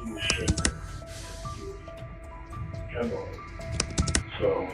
you should handle it. So,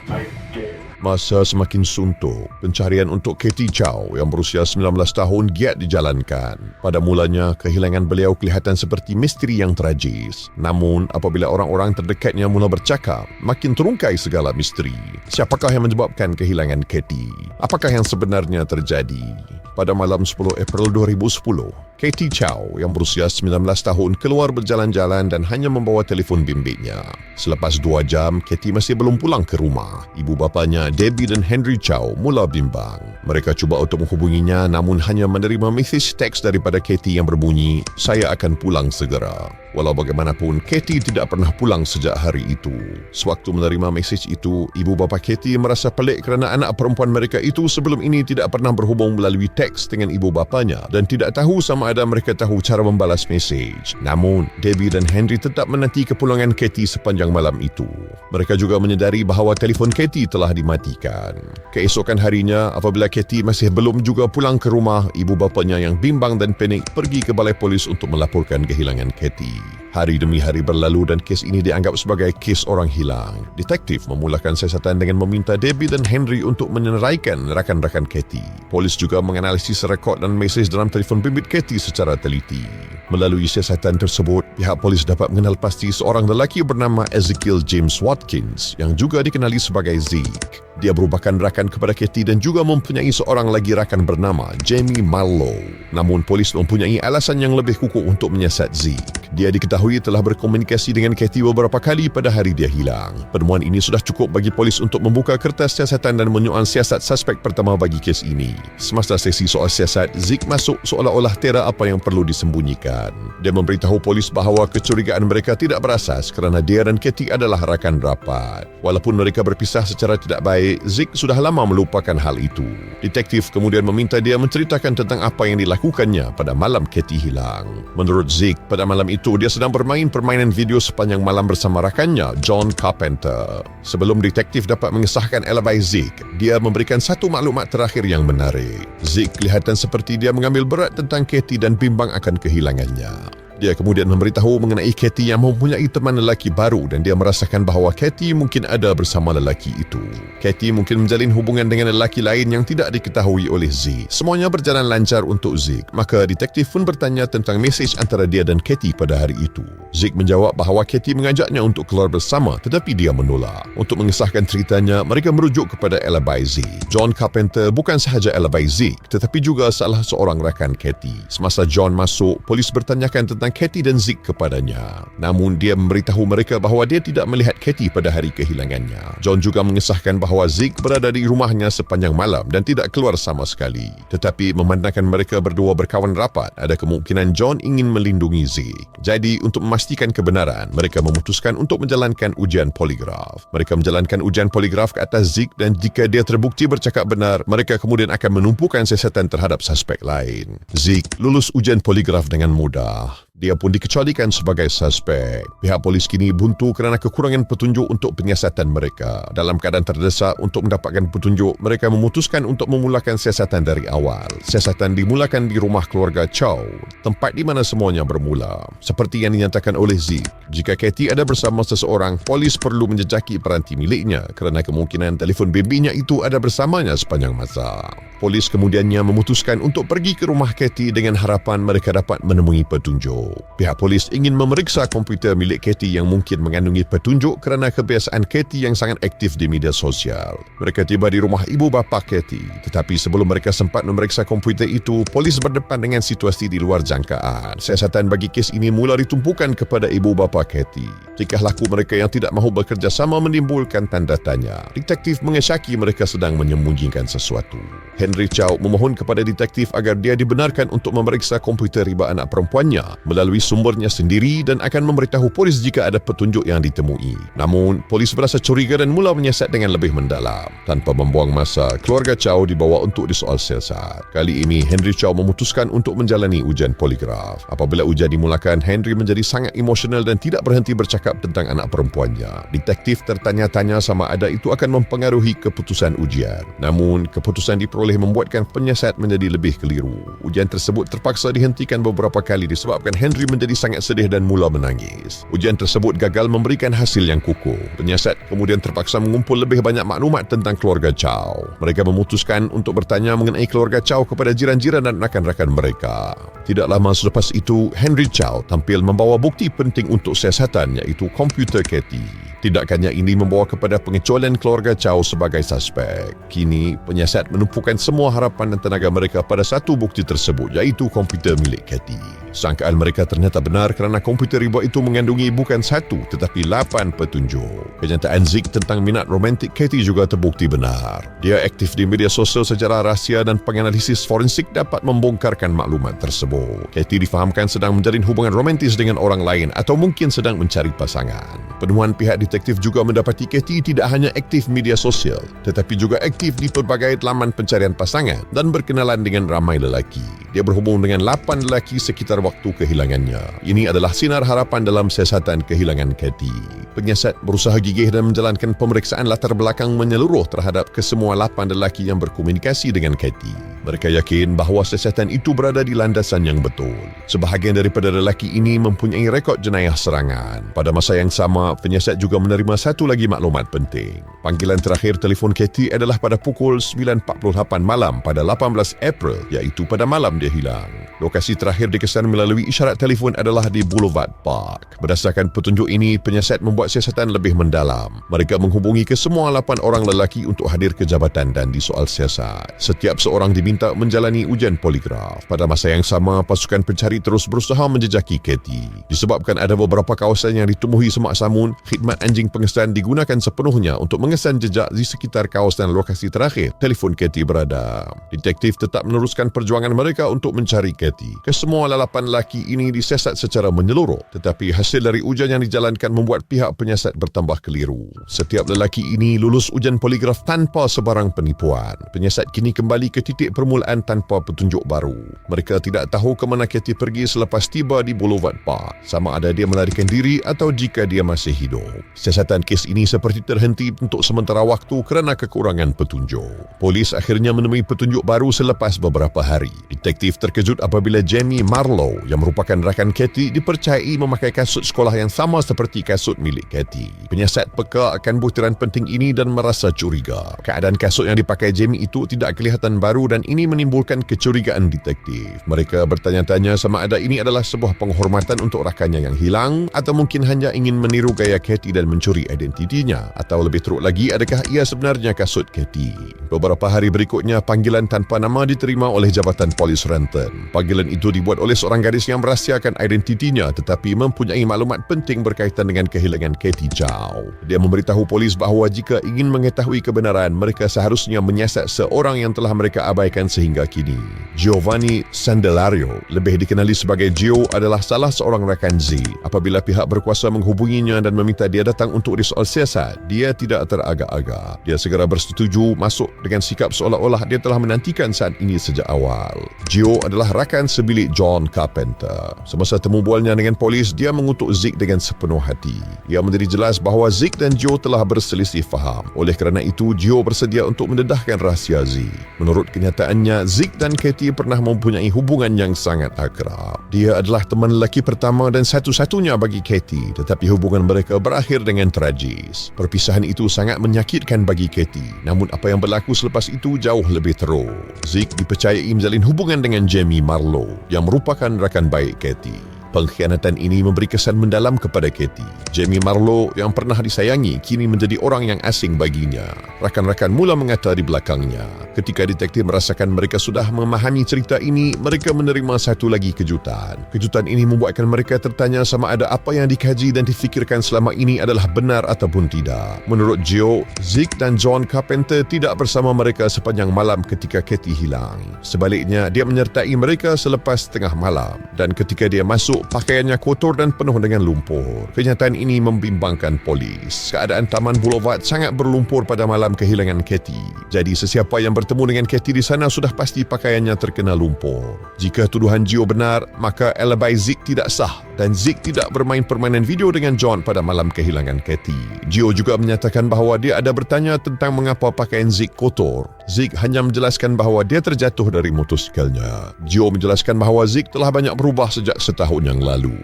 I did. Masa semakin suntuk, pencarian untuk Katie Chow yang berusia 19 tahun giat dijalankan. Pada mulanya, kehilangan beliau kelihatan seperti misteri yang tragis. Namun, apabila orang-orang terdekatnya mula bercakap, makin terungkai segala misteri. Siapakah yang menyebabkan kehilangan Katie? Apakah yang sebenarnya terjadi? Pada malam 10 April 2010, Katie Chow yang berusia 19 tahun keluar berjalan-jalan dan hanya membawa telefon bimbitnya. Selepas 2 jam, Katie masih belum pulang ke rumah. Ibu bapanya, Debbie dan Henry Chow, mula bimbang. Mereka cuba untuk menghubunginya namun hanya menerima mesej teks daripada Katie yang berbunyi, "Saya akan pulang segera." Walau bagaimanapun, Katie tidak pernah pulang sejak hari itu. Sewaktu menerima mesej itu, ibu bapa Katie merasa pelik kerana anak perempuan mereka itu sebelum ini tidak pernah berhubung melalui teks dengan ibu bapanya dan tidak tahu sama ada mereka tahu cara membalas mesej. Namun, Debbie dan Henry tetap menanti kepulangan Katie sepanjang malam itu. Mereka juga menyedari bahawa telefon Katie telah dimatikan. Keesokan harinya, apabila Katie masih belum juga pulang ke rumah, ibu bapanya yang bimbang dan panik pergi ke balai polis untuk melaporkan kehilangan Katie. Hari demi hari berlalu dan kes ini dianggap sebagai kes orang hilang. Detektif memulakan siasatan dengan meminta Debbie dan Henry untuk menyeraikan rakan-rakan Katie. Polis juga menganalisis rekod dan mesej dalam telefon bimbit Katie secara teliti. Melalui siasatan tersebut, pihak polis dapat mengenal pasti seorang lelaki bernama Ezekiel James Watkins yang juga dikenali sebagai Zeke. Dia merupakan rakan kepada Katie dan juga mempunyai seorang lagi rakan bernama Jamie Marlowe. Namun polis mempunyai alasan yang lebih kukuh untuk menyiasat Zeke. Dia diketahui telah berkomunikasi dengan Katie beberapa kali pada hari dia hilang. Penemuan ini sudah cukup bagi polis untuk membuka kertas siasatan dan menyoal siasat suspek pertama bagi kes ini. Semasa sesi soal siasat, Zeke masuk seolah-olah tera apa yang perlu disembunyikan. Dia memberitahu polis bahawa kecurigaan mereka tidak berasas kerana dia dan Katie adalah rakan rapat. Walaupun mereka berpisah secara tidak baik, Zeke sudah lama melupakan hal itu. Detektif kemudian meminta dia menceritakan tentang apa yang dilakukannya pada malam Katie hilang. Menurut Zeke, pada malam itu dia sedang bermain permainan video sepanjang malam bersama rakannya, John Carpenter. Sebelum detektif dapat mengesahkan alibi Zeke, dia memberikan satu maklumat terakhir yang menarik. Zeke kelihatan seperti dia mengambil berat tentang Katie dan bimbang akan kehilangannya. Dia kemudian memberitahu mengenai Katie yang mempunyai teman lelaki baru dan dia merasakan bahawa Katie mungkin ada bersama lelaki itu. Katie mungkin menjalin hubungan dengan lelaki lain yang tidak diketahui oleh Zeke. Semuanya berjalan lancar untuk Zeke. Maka detektif pun bertanya tentang mesej antara dia dan Katie pada hari itu. Zeke menjawab bahawa Katie mengajaknya untuk keluar bersama tetapi dia menolak. Untuk mengesahkan ceritanya, mereka merujuk kepada alibi Zeke. John Carpenter bukan sahaja alibi Zeke tetapi juga salah seorang rakan Katie. Semasa John masuk, polis bertanyakan tentang Katie dan Zeke kepadanya. Namun dia memberitahu mereka bahawa dia tidak melihat Katie pada hari kehilangannya. John juga mengesahkan bahawa Zeke berada di rumahnya sepanjang malam dan tidak keluar sama sekali. Tetapi memandangkan mereka berdua berkawan rapat, ada kemungkinan John ingin melindungi Zeke. Jadi untuk memastikan kebenaran, mereka memutuskan untuk menjalankan ujian poligraf. Mereka menjalankan ujian poligraf ke atas Zeke dan jika dia terbukti bercakap benar, mereka kemudian akan menumpukan siasatan terhadap suspek lain. Zeke lulus ujian poligraf dengan mudah. Dia pun dikecualikan sebagai suspek. Pihak polis kini buntu kerana kekurangan petunjuk untuk penyiasatan mereka. Dalam keadaan terdesak untuk mendapatkan petunjuk, mereka memutuskan untuk memulakan siasatan dari awal. Siasatan dimulakan di rumah keluarga Chow, tempat di mana semuanya bermula. Seperti yang dinyatakan oleh Zeke, jika Katie ada bersama seseorang, polis perlu menjejaki peranti miliknya kerana kemungkinan telefon bimbitnya itu ada bersamanya sepanjang masa. Polis kemudiannya memutuskan untuk pergi ke rumah Katie dengan harapan mereka dapat menemui petunjuk. Pihak polis ingin memeriksa komputer milik Katie yang mungkin mengandungi petunjuk kerana kebiasaan Katie yang sangat aktif di media sosial. Mereka tiba di rumah ibu bapa Katie, tetapi sebelum mereka sempat memeriksa komputer itu, polis berdepan dengan situasi di luar jangkaan. Siasatan bagi kes ini mula ditumpukan kepada ibu bapa Katie. Tingkah laku mereka yang tidak mahu bekerjasama menimbulkan tanda tanya. Detektif mengesyaki mereka sedang menyembunyikan sesuatu. Henry Chow memohon kepada detektif agar dia dibenarkan untuk memeriksa komputer riba anak perempuannya melalui sumbernya sendiri dan akan memberitahu polis jika ada petunjuk yang ditemui. Namun, polis berasa curiga dan mula menyiasat dengan lebih mendalam. Tanpa membuang masa, keluarga Chow dibawa untuk disoal siasat. Kali ini, Henry Chow memutuskan untuk menjalani ujian poligraf. Apabila ujian dimulakan, Henry menjadi sangat emosional dan tidak berhenti bercakap tentang anak perempuannya. Detektif tertanya-tanya sama ada itu akan mempengaruhi keputusan ujian. Namun, keputusan diperoleh memperoleh membuatkan penyiasat menjadi lebih keliru. Ujian tersebut terpaksa dihentikan beberapa kali disebabkan Henry menjadi sangat sedih dan mula menangis. Ujian tersebut gagal memberikan hasil yang kukuh. Penyiasat kemudian terpaksa mengumpul lebih banyak maklumat tentang keluarga Chow. Mereka memutuskan untuk bertanya mengenai keluarga Chow kepada jiran-jiran dan rakan-rakan mereka. Tidak lama selepas itu, Henry Chow tampil membawa bukti penting untuk siasatan iaitu komputer Katie. Tidakkannya ini membawa kepada pengecualian keluarga Chow sebagai suspek. Kini, penyiasat menumpukan semua harapan dan tenaga mereka pada satu bukti tersebut iaitu komputer milik Katie. Sangkaan mereka ternyata benar kerana komputer riba itu mengandungi bukan satu tetapi 8 petunjuk. Kenyataan Zeke tentang minat romantik Katie juga terbukti benar. Dia aktif di media sosial secara rahsia dan penganalisis forensik dapat membongkarkan maklumat tersebut. Katie difahamkan sedang menjalin hubungan romantis dengan orang lain atau mungkin sedang mencari pasangan. Penuhan pihak detektif juga mendapati Katie tidak hanya aktif media sosial tetapi juga aktif di pelbagai laman pencarian pasangan dan berkenalan dengan ramai lelaki. Dia berhubung dengan 8 lelaki sekitar waktu kehilangannya. Ini adalah sinar harapan dalam siasatan kehilangan Katie. Penyiasat berusaha gigih dan menjalankan pemeriksaan latar belakang menyeluruh terhadap kesemua 8 lelaki yang berkomunikasi dengan Katie. Mereka yakin bahawa siasatan itu berada di landasan yang betul. Sebahagian daripada lelaki ini mempunyai rekod jenayah serangan. Pada masa yang sama, penyiasat juga menerima satu lagi maklumat penting. Panggilan terakhir telefon Katie adalah pada pukul 9.48 malam pada 18 April, iaitu pada malam dia hilang. Lokasi terakhir dikesan melalui isyarat telefon adalah di Boulevard Park. Berdasarkan petunjuk ini, penyiasat membuat siasatan lebih mendalam. Mereka menghubungi ke semua 8 orang lelaki untuk hadir ke jabatan dan disoal siasat. Setiap seorang diminta menjalani ujian poligraf. Pada masa yang sama, pasukan pencari terus berusaha menjejaki Katie. Disebabkan ada beberapa kawasan yang ditumbuhi semak samun, khidmat anjing pengesan digunakan sepenuhnya untuk mengesan jejak di sekitar kawasan lokasi terakhir telefon Katie berada. Detektif tetap meneruskan perjuangan mereka untuk mencari Katie. Kesemua 8 lelaki ini disiasat secara menyeluruh, tetapi hasil dari ujian yang dijalankan membuat pihak penyiasat bertambah keliru. Setiap lelaki ini lulus ujian poligraf tanpa sebarang penipuan. Penyiasat kini kembali ke titik permulaan tanpa petunjuk baru. Mereka tidak tahu ke mana Katie pergi selepas tiba di Boulevard Park, sama ada dia melarikan diri atau jika dia masih hidup. Siasatan kes ini seperti terhenti untuk sementara waktu kerana kekurangan petunjuk. Polis akhirnya menemui petunjuk baru selepas beberapa hari. Detektif terkejut apabila Jamie Marlowe yang merupakan rakan Katie dipercayai memakai kasut sekolah yang sama seperti kasut milik Katie. Penyiasat peka akan butiran penting ini dan merasa curiga. Keadaan kasut yang dipakai Jamie itu tidak kelihatan baru dan ini menimbulkan kecurigaan detektif. Mereka bertanya-tanya sama ada ini adalah sebuah penghormatan untuk rakannya yang hilang atau mungkin hanya ingin meniru gaya Katie dan mencuri identitinya, atau lebih teruk lagi, adakah ia sebenarnya kasut Katie. Beberapa hari berikutnya, panggilan tanpa nama diterima oleh Jabatan Polis Renton. Panggilan itu dibuat oleh seorang gadis yang merahsiakan identitinya tetapi mempunyai maklumat penting berkaitan dengan kehilangan Katie Chow. Dia memberitahu polis bahawa jika ingin mengetahui kebenaran, mereka seharusnya menyiasat seorang yang telah mereka abaikan sehingga kini. Giovanni Sandelario, lebih dikenali sebagai Gio, adalah salah seorang rakan Z. Apabila pihak berkuasa menghubunginya dan meminta dia datang untuk disoal siasat, dia tidak teragak-agak. Dia segera bersetuju masuk dengan sikap seolah-olah dia telah menantikan saat ini sejak awal. Gio adalah rakan sebilik John Carpenter. Semasa temu bualnya dengan polis, dia mengutuk Zeke dengan sepenuh hati. Ia menjadi jelas bahawa Zeke dan Gio telah berselisih faham. Oleh kerana itu, Gio bersedia untuk mendedahkan rahsia Zeke. Menurut kenyataannya, Zeke dan Katie pernah mempunyai hubungan yang sangat akrab. Dia adalah teman lelaki pertama dan satu-satunya bagi Katie, tetapi hubungan mereka berakhir dengan tragis. Perpisahan itu sangat menyakitkan bagi Katie, namun apa yang berlaku selepas itu jauh lebih teruk. Zeke dipercayai menjalin hubungan dengan Jamie Marlowe yang merupakan rakan baik Katie. Pengkhianatan ini memberi kesan mendalam kepada Katie. Jamie Marlowe yang pernah disayangi kini menjadi orang yang asing baginya. Rakan-rakan mula mengata di belakangnya. Ketika detektif merasakan mereka sudah memahami cerita ini, mereka menerima satu lagi kejutan. Kejutan ini membuatkan mereka tertanya sama ada apa yang dikaji dan difikirkan selama ini adalah benar ataupun tidak. Menurut Gio, Zeke dan John Carpenter tidak bersama mereka sepanjang malam ketika Katie hilang. Sebaliknya, dia menyertai mereka selepas tengah malam dan ketika dia masuk, pakaiannya kotor dan penuh dengan lumpur. Kenyataan ini membimbangkan polis. Keadaan Taman Boulevard sangat berlumpur pada malam kehilangan Katie. Jadi sesiapa yang bertemu dengan Katie di sana sudah pasti pakaiannya terkena lumpur. Jika tuduhan Gio benar, maka alibi Zeke tidak sah dan Zeke tidak bermain permainan video dengan John pada malam kehilangan Kathy. Gio juga menyatakan bahawa dia ada bertanya tentang mengapa pakaian Zeke kotor. Zeke hanya menjelaskan bahawa dia terjatuh dari motosikelnya. Gio menjelaskan bahawa Zeke telah banyak berubah sejak setahun yang lalu.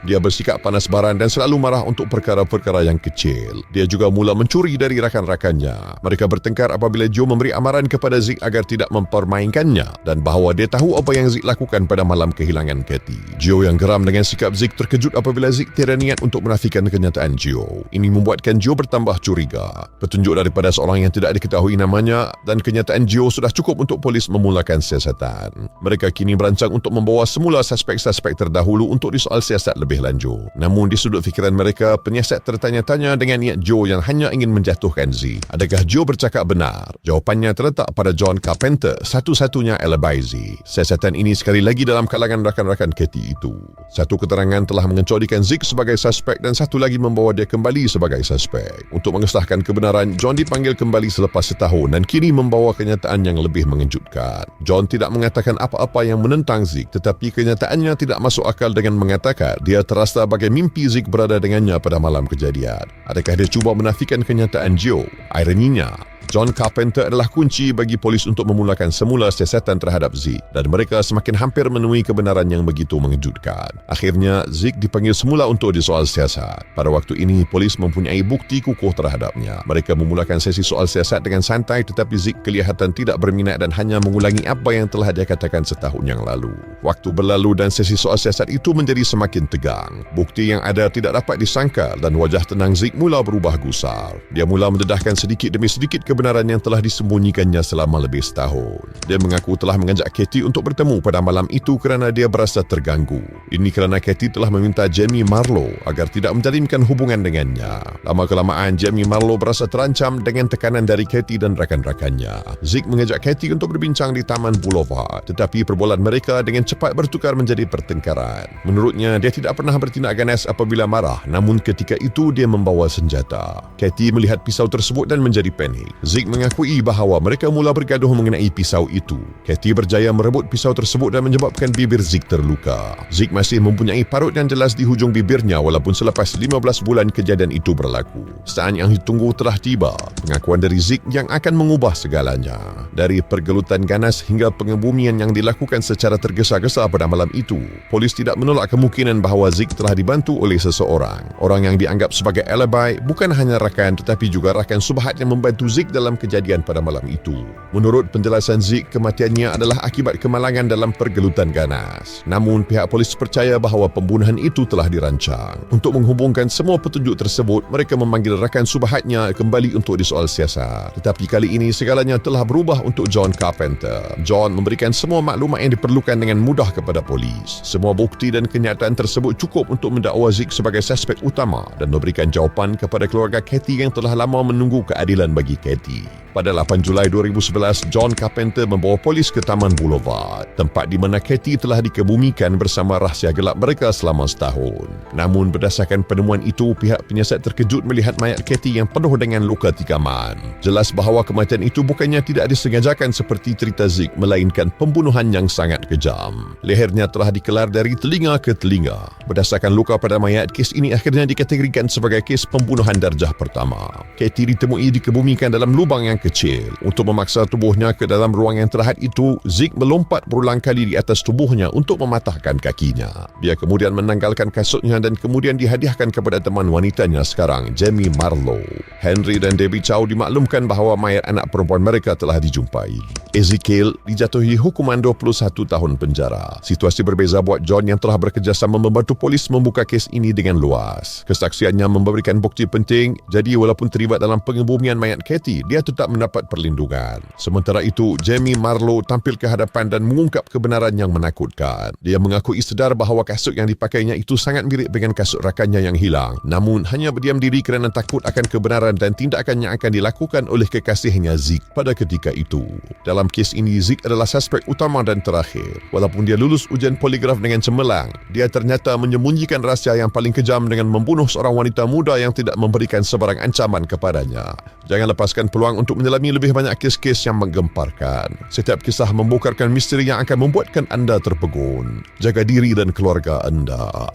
Dia bersikap panas baran dan selalu marah untuk perkara-perkara yang kecil. Dia juga mula mencuri dari rakan-rakannya. Mereka bertengkar apabila Gio memberi amaran kepada Zeke agar tidak mempermainkannya dan bahawa dia tahu apa yang Zeke lakukan pada malam kehilangan Kathy. Gio yang geram dengan sikap Zeke terkejut apabila Zeke tiada niat untuk menafikan kenyataan Gio. Ini membuatkan Gio bertambah curiga. Petunjuk daripada seorang yang tidak diketahui namanya dan kenyataan Gio sudah cukup untuk polis memulakan siasatan. Mereka kini berancang untuk membawa semula suspek-suspek terdahulu untuk disoal siasat lebih lanjut. Namun di sudut fikiran mereka, penyiasat tertanya-tanya dengan niat Gio yang hanya ingin menjatuhkan Zeke. Adakah Gio bercakap benar? Jawapannya terletak pada John Carpenter, satu-satunya alibi Zeke. Siasatan ini sekali lagi dalam kalangan rakan-rakan Kathy itu. Satu keterangan telah mengecualikan Zeke sebagai suspek dan satu lagi membawa dia kembali sebagai suspek. Untuk mengesahkan kebenaran, John dipanggil kembali selepas setahun dan kini membawa kenyataan yang lebih mengejutkan. John tidak mengatakan apa-apa yang menentang Zeke, tetapi kenyataannya tidak masuk akal dengan mengatakan dia terasa bagai mimpi Zeke berada dengannya pada malam kejadian. Adakah dia cuba menafikan kenyataan Gio? Ironinya, John Carpenter adalah kunci bagi polis untuk memulakan semula siasatan terhadap Zeke dan mereka semakin hampir menemui kebenaran yang begitu mengejutkan. Akhirnya, Zeke dipanggil semula untuk disoal siasat. Pada waktu ini, polis mempunyai bukti kukuh terhadapnya. Mereka memulakan sesi soal siasat dengan santai tetapi Zeke kelihatan tidak berminat dan hanya mengulangi apa yang telah dia katakan setahun yang lalu. Waktu berlalu dan sesi soal siasat itu menjadi semakin tegang. Bukti yang ada tidak dapat disangkal dan wajah tenang Zeke mula berubah gusar. Dia mula mendedahkan sedikit demi sedikit kebenaran yang telah disembunyikannya selama lebih setahun. Dia mengaku telah mengajak Kathy untuk bertemu pada malam itu kerana dia berasa terganggu. Ini kerana Kathy telah meminta Jamie Marlowe agar tidak menjalinkan hubungan dengannya. Lama-kelamaan, Jamie Marlowe berasa terancam dengan tekanan dari Kathy dan rakan-rakannya. Zeke mengajak Kathy untuk berbincang di Taman Boulevard, tetapi perbualan mereka dengan cepat bertukar menjadi pertengkaran. Menurutnya, dia tidak pernah bertindak ganas apabila marah, namun ketika itu dia membawa senjata. Kathy melihat pisau tersebut dan menjadi panik. Zeke mengakui bahawa mereka mula bergaduh mengenai pisau itu. Kathy berjaya merebut pisau tersebut dan menyebabkan bibir Zeke terluka. Zeke masih mempunyai parut yang jelas di hujung bibirnya walaupun selepas 15 bulan kejadian itu berlaku. Saat yang ditunggu telah tiba, pengakuan dari Zeke yang akan mengubah segalanya. Dari pergelutan ganas hingga pengebumian yang dilakukan secara tergesa-gesa pada malam itu, polis tidak menolak kemungkinan bahawa Zeke telah dibantu oleh seseorang. Orang yang dianggap sebagai alibi bukan hanya rakan tetapi juga rakan subhat yang membantu Zeke dalam kejadian pada malam itu. Menurut penjelasan Zeke, kematiannya adalah akibat kemalangan dalam pergelutan ganas. Namun pihak polis percaya bahawa pembunuhan itu telah dirancang. Untuk menghubungkan semua petunjuk tersebut, mereka memanggil rakan subhatnya kembali untuk disoal siasat. Tetapi kali ini segalanya telah berubah untuk John Carpenter. John memberikan semua maklumat yang diperlukan dengan mudah kepada polis. Semua bukti dan kenyataan tersebut cukup untuk mendakwa Zeke sebagai suspek utama dan memberikan jawapan kepada keluarga Kathy yang telah lama menunggu keadilan bagi Kathy. Pada 8 Julai 2011, John Carpenter membawa polis ke Taman Boulevard, tempat di mana Kathy telah dikebumikan bersama rahsia gelap mereka selama setahun. Namun berdasarkan penemuan itu, pihak penyiasat terkejut melihat mayat Kathy yang penuh dengan luka tikaman. Jelas bahawa kematian itu bukannya tidak disengajakan seperti cerita Zeke, melainkan pembunuhan yang sangat kejam. Lehernya telah dikelar dari telinga ke telinga. Berdasarkan luka pada mayat, kes ini akhirnya dikategorikan sebagai kes pembunuhan darjah pertama. Kathy ditemui dikebumikan dalam lubang yang kecil. Untuk memaksa tubuhnya ke dalam ruang yang terhad itu, Zeke melompat berulang kali di atas tubuhnya untuk mematahkan kakinya. Dia kemudian menanggalkan kasutnya dan kemudian dihadiahkan kepada teman wanitanya sekarang, Jamie Marlowe. Henry dan Debbie Chow dimaklumkan bahawa mayat anak perempuan mereka telah dijumpai. Ezekiel dijatuhi hukuman 21 tahun penjara. Situasi berbeza buat John yang telah bekerjasama membantu polis membuka kes ini dengan luas. Kesaksiannya memberikan bukti penting, jadi walaupun terlibat dalam pengebumian mayat Kathy, dia tetap mendapat perlindungan. Sementara itu, Jamie Marlowe tampil ke hadapan dan mengungkap kebenaran yang menakutkan. Dia mengakui sedar bahawa kasut yang dipakainya itu sangat mirip dengan kasut rakannya yang hilang, namun hanya berdiam diri kerana takut akan kebenaran dan tindakan yang akan dilakukan oleh kekasihnya Zeke pada ketika itu. Dalam kes ini, Zeke adalah suspek utama dan terakhir. Walaupun dia lulus ujian poligraf dengan cemerlang, dia ternyata menyembunyikan rahsia yang paling kejam dengan membunuh seorang wanita muda yang tidak memberikan sebarang ancaman kepadanya. Jangan lepaskan peluang untuk menyelami lebih banyak kes-kes yang menggemparkan. Setiap kisah membukarkan misteri yang akan membuatkan anda terpegun. Jaga diri dan keluarga anda.